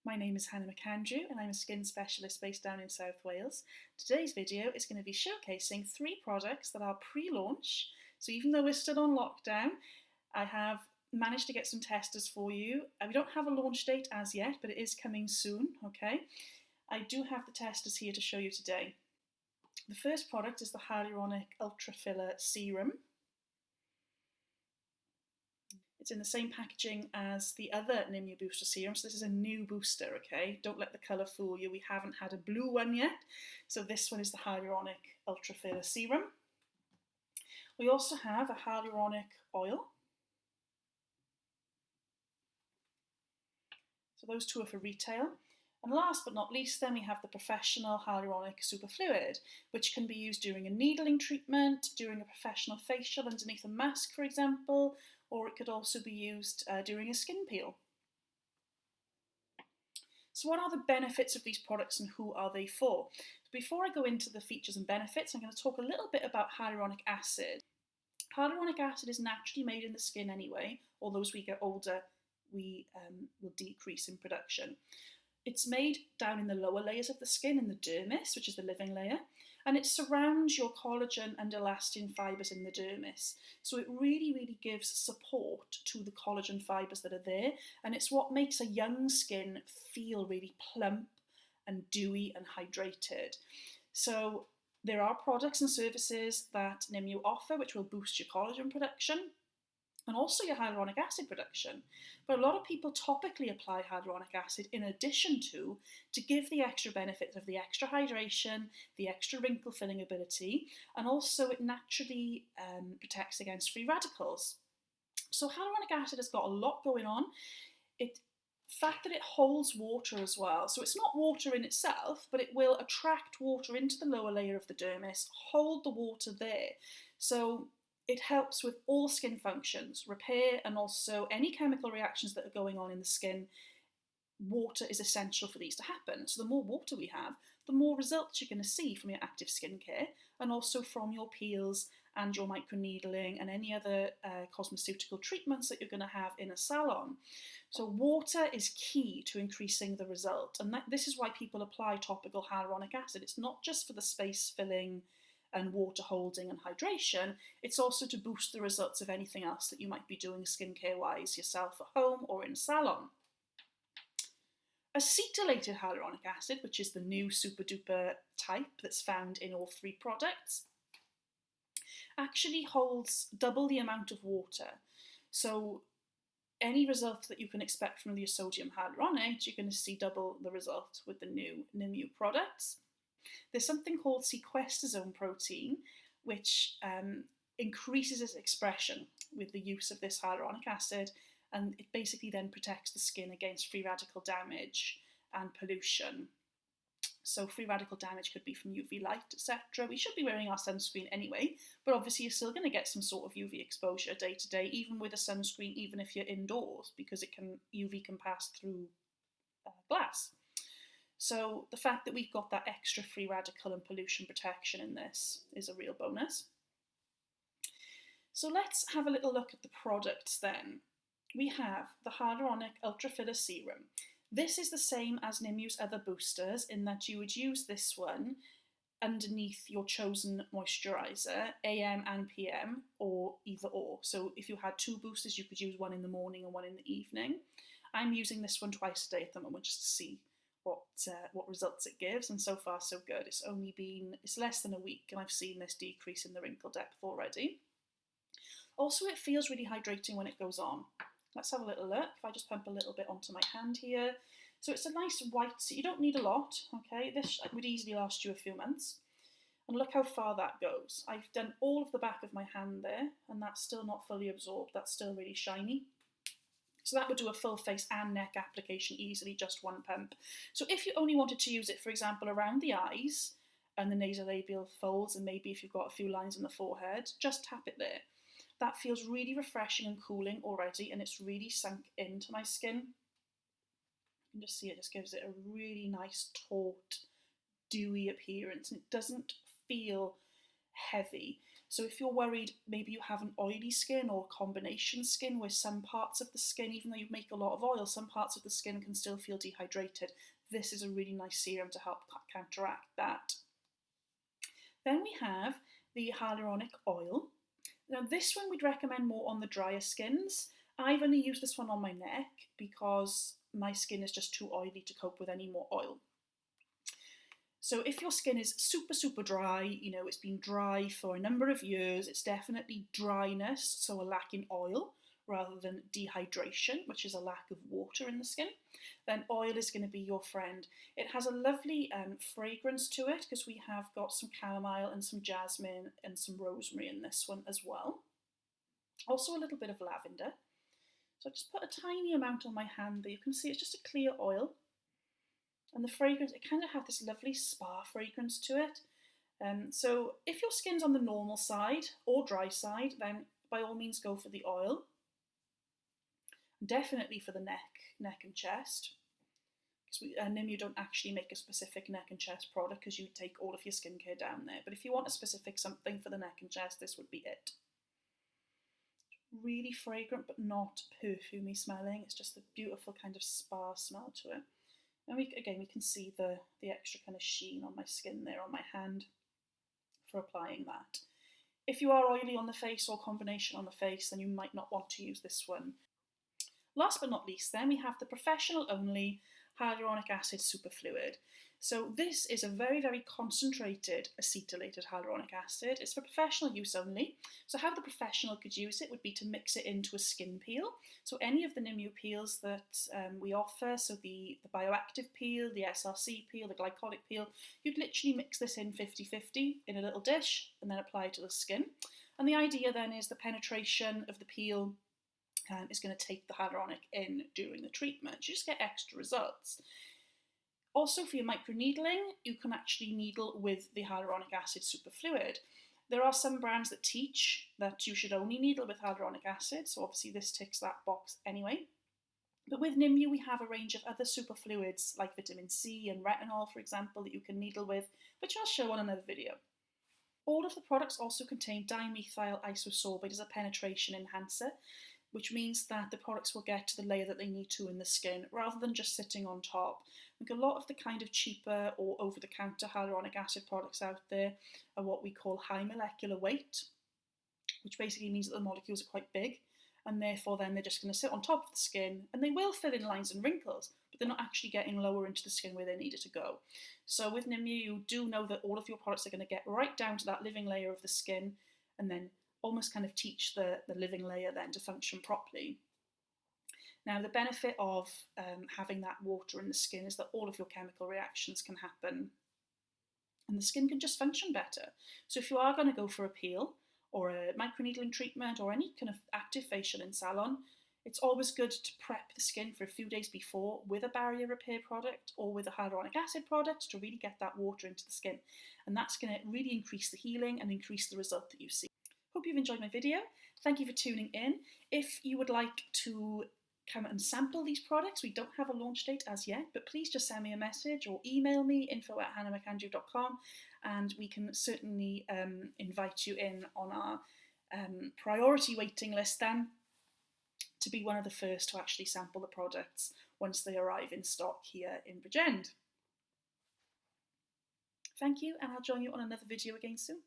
My name is Hannah McAndrew and I'm a skin specialist based down in South Wales. Today's video is going to be showcasing 3 products that are pre-launch. So even though we're still on lockdown, I have managed to get some testers for you. We don't have a launch date as yet, but it is coming soon, okay? I do have the testers here to show you today. The first product is the Hyaluronic Ultra Filler Serum. It's in the same packaging as the other Nimue Booster Serum, so this is a new booster, okay? Don't let the colour fool you, we haven't had a blue one yet. So this one is the Hyaluronic Ultra Filler Serum. We also have a hyaluronic oil. So those two are for retail. And last but not least, then we have the professional hyaluronic superfluid, which can be used during a needling treatment, during a professional facial underneath a mask, for example, or it could also be used during a skin peel. So what are the benefits of these products and who are they for? Before I go into the features and benefits, I'm going to talk a little bit about hyaluronic acid. Hyaluronic acid is naturally made in the skin anyway, although as we get older, we will decrease in production. It's made down in the lower layers of the skin, in the dermis, which is the living layer, and it surrounds your collagen and elastin fibres in the dermis. So it really gives support to the collagen fibres that are there, and it's what makes a young skin feel really plump and dewy and hydrated. So there are products and services that Nimue offer which will boost your collagen production and also your hyaluronic acid production. But a lot of people topically apply hyaluronic acid in addition to give the extra benefits of the extra hydration, the extra wrinkle filling ability, and also it naturally protects against free radicals. So hyaluronic acid has got a lot going on. The fact that it holds water as well, so it's not water in itself, but it will attract water into the lower layer of the dermis, hold the water there. So it helps with all skin functions, repair, and also any chemical reactions that are going on in the skin. Water is essential for these to happen. So the more water we have, the more results you're going to see from your active skincare and also from your peels and your microneedling and any other cosmeceutical treatments that you're going to have in a salon. So water is key to increasing the result, and this is why people apply topical hyaluronic acid. It's not just for the space filling and water holding and hydration, it's also to boost the results of anything else that you might be doing skincare wise yourself at home or in a salon. Acetylated hyaluronic acid, which is the new super duper type that's found in all 3 products, actually holds double the amount of water. So any result that you can expect from the sodium hyaluronate, you're going to see double the result with the new Nimue products. There's something called sequestosome protein, which increases its expression with the use of this hyaluronic acid, and it basically then protects the skin against free radical damage and pollution. So free radical damage could be from UV light, etc. We should be wearing our sunscreen anyway, but obviously you're still going to get some sort of UV exposure day to day, even with a sunscreen, even if you're indoors, because UV can pass through glass. So the fact that we've got that extra free radical and pollution protection in this is a real bonus. So let's have a little look at the products then. We have the Hyaluronic Ultra Filler Serum. This is the same as Nimue's other boosters in that you would use this one underneath your chosen moisturiser, AM and PM, or either or. So if you had 2 boosters, you could use one in the morning and one in the evening. I'm using this one twice a day at the moment just to see what results it gives, and so far so good. It's less than a week and I've seen this decrease in the wrinkle depth already. Also, it feels really hydrating when it goes on. Let's have a little look. If I just pump a little bit onto my hand here. So it's a nice white, so you don't need a lot, okay? This would easily last you a few months. And look how far that goes. I've done all of the back of my hand there, and that's still not fully absorbed. That's still really shiny. So that would do a full face and neck application easily, just 1 pump. So if you only wanted to use it, for example, around the eyes and the nasolabial folds, and maybe if you've got a few lines on the forehead, just tap it there. That feels really refreshing and cooling already, and it's really sunk into my skin. You can just see it just gives it a really nice taut, dewy appearance, and it doesn't feel heavy. So if you're worried maybe you have an oily skin or combination skin where some parts of the skin, even though you make a lot of oil, some parts of the skin can still feel dehydrated, this is a really nice serum to help counteract that. Then we have the hyaluronic oil. Now this one we'd recommend more on the drier skins. I've only used this one on my neck because my skin is just too oily to cope with any more oil. So if your skin is super dry, you know, it's been dry for a number of years, it's definitely dryness, so a lack in oil, rather than dehydration, which is a lack of water in the skin, then oil is going to be your friend. It has a lovely fragrance to it because we have got some chamomile and some jasmine and some rosemary in this one as well. Also a little bit of lavender. So I just put a tiny amount on my hand there. You can see it's just a clear oil. And the fragrance, it kind of has this lovely spa fragrance to it. So if your skin's on the normal side or dry side, then by all means go for the oil. Definitely for the neck and chest. Because Nimue don't actually make a specific neck and chest product because you take all of your skincare down there. But if you want a specific something for the neck and chest, this would be it. Really fragrant but not perfumey smelling. It's just a beautiful kind of spa smell to it. And we can see the extra kind of sheen on my skin there on my hand for applying that. If you are oily on the face or combination on the face, then you might not want to use this one. Last but not least, then we have the professional only hyaluronic acid superfluid. So this is a very concentrated acetylated hyaluronic acid. It's for professional use only. So how the professional could use it would be to mix it into a skin peel. So any of the Nimue peels that we offer, so the bioactive peel, the SRC peel, the glycolic peel, you'd literally mix this in 50-50 in a little dish and then apply it to the skin. And the idea then is the penetration of the peel is going to take the hyaluronic in during the treatment. You just get extra results. Also for your microneedling, you can actually needle with the hyaluronic acid superfluid. There are some brands that teach that you should only needle with hyaluronic acid, so obviously this ticks that box anyway. But with Nimue we have a range of other superfluids like vitamin C and retinol, for example, that you can needle with, which I'll show on another video. All of the products also contain dimethyl isosorbate as a penetration enhancer, which means that the products will get to the layer that they need to in the skin rather than just sitting on top. Like a lot of the kind of cheaper or over-the-counter hyaluronic acid products out there are what we call high molecular weight, which basically means that the molecules are quite big, and therefore then they're just going to sit on top of the skin, and they will fill in lines and wrinkles, but they're not actually getting lower into the skin where they need it to go. So with Nimue, you do know that all of your products are going to get right down to that living layer of the skin, and then almost kind of teach the living layer then to function properly. Now the benefit of having that water in the skin is that all of your chemical reactions can happen and the skin can just function better. So if you are going to go for a peel or a microneedling treatment or any kind of active facial in salon, it's always good to prep the skin for a few days before with a barrier repair product or with a hyaluronic acid product to really get that water into the skin. And that's going to really increase the healing and increase the result that you see. Hope you've enjoyed my video. Thank you for tuning in. If you would like to come and sample these products, we don't have a launch date as yet, but please just send me a message or email me, info@hannahmcandrew.com, and we can certainly invite you in on our priority waiting list then to be one of the first to actually sample the products once they arrive in stock here in Bridgend. Thank you, and I'll join you on another video again soon.